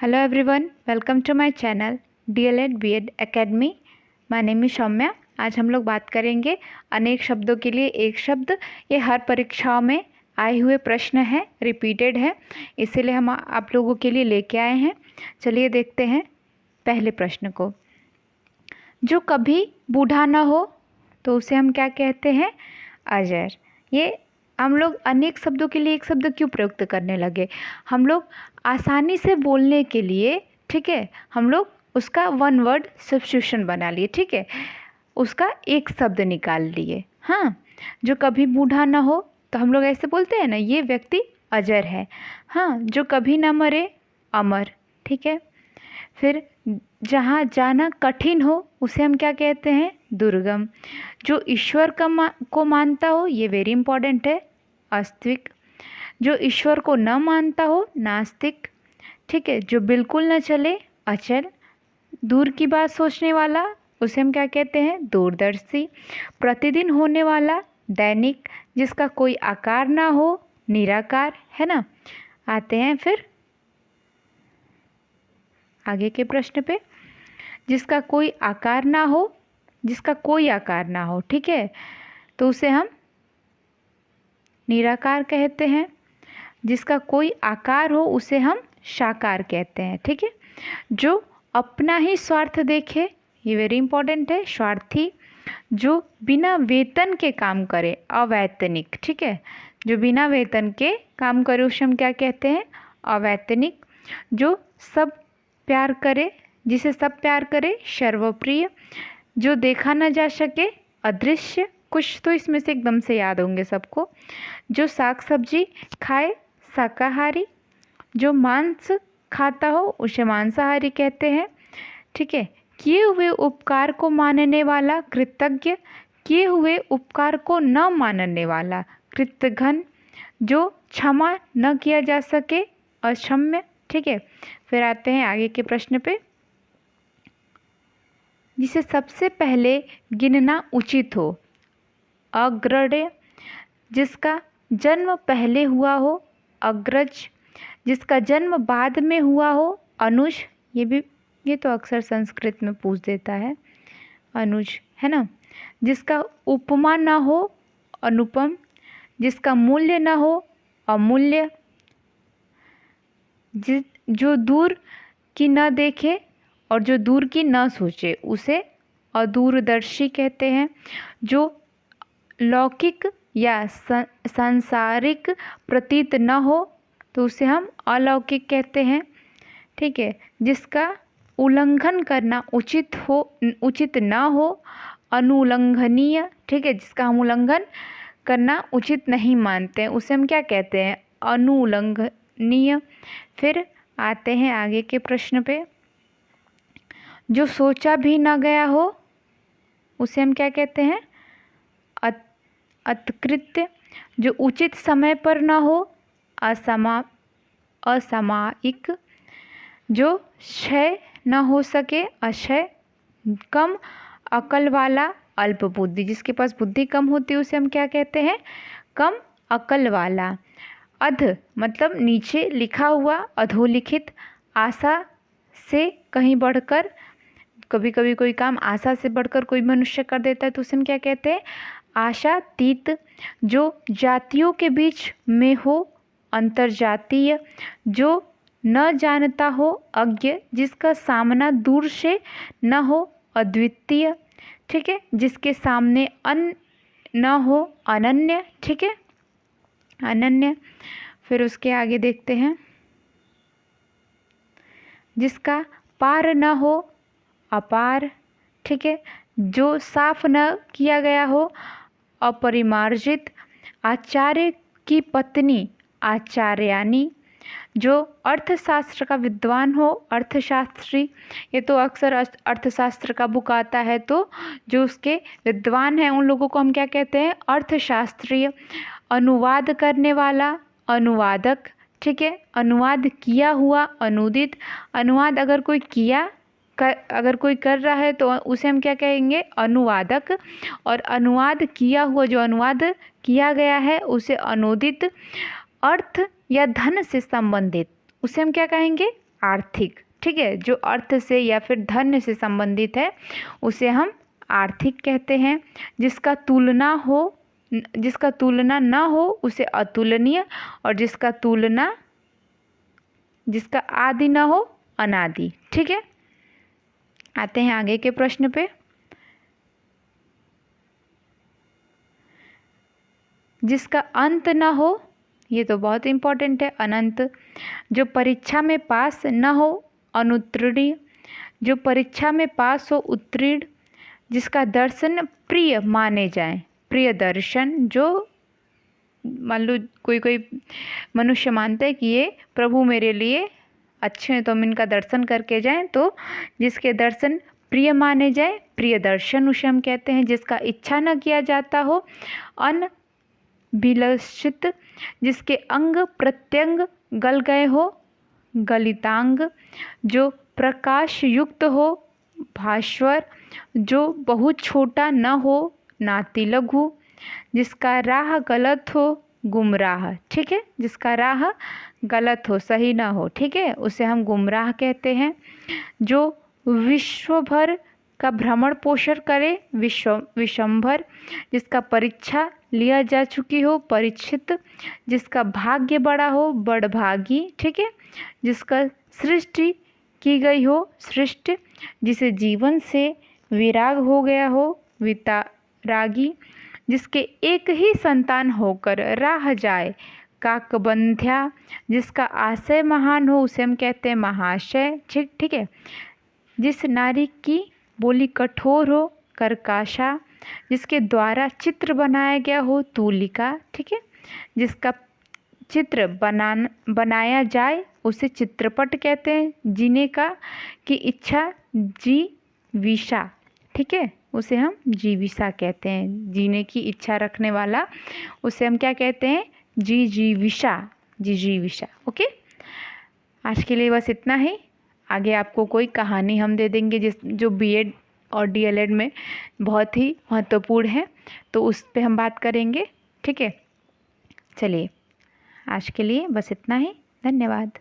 Hello everyone, welcome to my channel DLED B.Ed Academy. My name is Saumya. आज हम लोग बात करेंगे अनेक शब्दों के लिए एक शब्द. ये हर परीक्षाओं में आए हुए प्रश्न हैं, रिपीटेड है, इसीलिए हम आप लोगों के लिए लेके आए हैं. चलिए देखते हैं पहले प्रश्न को. जो कभी बूढ़ा ना हो तो उसे हम क्या कहते हैं? अजर. ये हम लोग अनेक शब्दों के लिए एक शब्द क्यों प्रयुक्त करने लगे? हम लोग आसानी से बोलने के लिए, ठीक है, हम लोग उसका वन वर्ड सब्स्टिट्यूशन बना लिए, ठीक है, उसका एक शब्द निकाल लिए. हाँ, जो कभी बूढ़ा ना हो तो हम लोग ऐसे बोलते हैं ना, ये व्यक्ति अजर है. हाँ, जो कभी ना मरे, अमर. ठीक है. फिर जहाँ जाना कठिन हो उसे हम क्या कहते हैं? दुर्गम. जो ईश्वर को मानता हो, ये वेरी इंपॉर्टेंट है, आस्तिक. जो ईश्वर को न मानता हो, नास्तिक. ठीक है. जो बिल्कुल न चले, अचल. दूर की बात सोचने वाला, उसे हम क्या कहते हैं? दूरदर्शी. प्रतिदिन होने वाला, दैनिक. जिसका कोई आकार ना हो, निराकार. है ना. आते हैं फिर आगे के प्रश्न पे. जिसका कोई आकार ना हो, जिसका कोई आकार ना हो, ठीक है, तो उसे हम निराकार कहते हैं. जिसका कोई आकार हो उसे हम साकार कहते हैं. ठीक है. जो अपना ही स्वार्थ देखे, ये वेरी इंपॉर्टेंट है, स्वार्थी. जो बिना वेतन के काम करे, अवैतनिक. ठीक है. जो बिना वेतन के काम करे उसे हम क्या कहते हैं? अवैतनिक. जो सब प्यार करे, जिसे सब प्यार करे, सर्वप्रिय. जो देखा न जा सके, अदृश्य. कुछ तो इसमें से एकदम से याद होंगे सबको. जो साग सब्जी खाए, शाकाहारी. जो मांस खाता हो उसे मांसाहारी कहते हैं. ठीक है. किए हुए उपकार को मानने वाला, कृतज्ञ. किए हुए उपकार को न मानने वाला, कृतघ्न. जो क्षमा न किया जा सके, अक्षम्य. ठीक है. फिर आते हैं आगे के प्रश्न पे. जिसे सबसे पहले गिनना उचित हो, अग्रण्य. जिसका जन्म पहले हुआ हो, अग्रज. जिसका जन्म बाद में हुआ हो, अनुज. ये तो अक्सर संस्कृत में पूछ देता है, अनुज. है ना. जिसका उपमा न हो, अनुपम. जिसका मूल्य न हो, अमूल्य. जो दूर की न देखे और जो दूर की न सोचे उसे अदूरदर्शी कहते हैं. जो लौकिक या सांसारिक प्रतीत न हो तो उसे हम अलौकिक कहते हैं. ठीक है. जिसका उल्लंघन करना उचित न हो, अनुल्लंघनीय. ठीक है. जिसका हम उल्लंघन करना उचित नहीं मानते हैं उसे हम क्या कहते हैं? अनुल्लंघनीय. फिर आते हैं आगे के प्रश्न पे. जो सोचा भी न गया हो उसे हम क्या कहते हैं? अतकृत्य. जो उचित समय पर न हो, असामयिक. जो क्षय न हो सके, अक्षय. कम अकल वाला, अल्प बुद्धि. जिसके पास बुद्धि कम होती है उसे हम क्या कहते हैं? कम अकल वाला. अध मतलब नीचे लिखा हुआ, अधोलिखित. आशा से कहीं बढ़कर, कभी कभी कोई काम आशा से बढ़कर कोई मनुष्य कर देता है तो उसे हम क्या कहते हैं? आशातीत. जो जातियों के बीच में हो, अंतर्जातीय. जो न जानता हो, अज्ञ. जिसका सामना दूर से न हो, अद्वितीय. ठीक है. जिसके सामने न हो, अनन्य. ठीक है, अनन्य. फिर उसके आगे देखते हैं. जिसका पार न हो, अपार. ठीक है. जो साफ न किया गया हो, अपरिमार्जित. आचार्य की पत्नी, आचार्यानी. जो अर्थशास्त्र का विद्वान हो, अर्थशास्त्री. ये तो अक्सर अर्थशास्त्र का बुक आता है तो जो उसके विद्वान हैं उन लोगों को हम क्या कहते हैं? अर्थशास्त्रीय. अनुवाद करने वाला, अनुवादक. ठीक है. अनुवाद किया हुआ, अनुदित. अनुवाद अगर कोई कर रहा है तो उसे हम क्या कहेंगे? अनुवादक. और अनुवाद किया हुआ, जो अनुवाद किया गया है उसे अनुदित. अर्थ या धन से संबंधित उसे हम क्या कहेंगे? आर्थिक, ठीक है। जो अर्थ से या फिर धन से संबंधित है उसे हम आर्थिक कहते हैं। जिसका तुलना न हो उसे अतुलनीय, और जिसका आदि न हो अनादि, ठीक है। आते हैं आगे के प्रश्न पे। जिसका अंत न हो, ये तो बहुत इम्पोर्टेंट है, अनंत। जो परीक्षा में पास न हो, अनुत्तीर्ण। जो परीक्षा में पास हो, उत्तीर्ण। जिसका दर्शन प्रिय माने जाए, प्रिय दर्शन। जो मान लो कोई मनुष्य मानता है कि ये प्रभु मेरे लिए अच्छे हैं तो हम इनका दर्शन करके जाएं, तो जिसके दर्शन प्रिय माने जाए, प्रिय दर्शन उसे हम कहते हैं। जिसका इच्छा न किया जाता हो, अनभिलषित। जिसके अंग प्रत्यंग गल गए हो, गलितांग। जो प्रकाश युक्त हो, भास्वर। जो बहुत छोटा न हो, नाति लघु। जिसका राह गलत हो, गुमराह, ठीक है। जिसका राह गलत हो, सही ना हो, ठीक है, उसे हम गुमराह कहते हैं। जो विश्व भर का भ्रमण पोषण करे, विश्वंभर। जिसका परीक्षा लिया जा चुकी हो, परीक्षित। जिसका भाग्य बड़ा हो, बड़भागी, ठीक है। जिसका सृष्टि की गई हो, सृष्ट। जिसे जीवन से विराग हो गया हो, वितारागी। जिसके एक ही संतान होकर राह जाए, काकबंध्या। जिसका आशय महान हो उसे हम कहते हैं महाशय, ठीक है। जिस नारी की बोली कठोर हो, करकाशा। जिसके द्वारा चित्र बनाया गया हो, तूलिका, ठीक है। जिसका चित्र बनाया जाए उसे चित्रपट कहते हैं। जीने का की इच्छा, जीविषा, ठीक है, उसे हम जीविषा कहते हैं। जीने की इच्छा रखने वाला उसे हम क्या कहते हैं, जीविषा। ओके, आज के लिए बस इतना ही। आगे आपको कोई कहानी हम दे देंगे जो बीएड और डीएलएड में बहुत ही महत्वपूर्ण है, तो उस पे हम बात करेंगे, ठीक है। चलिए, आज के लिए बस इतना ही। धन्यवाद।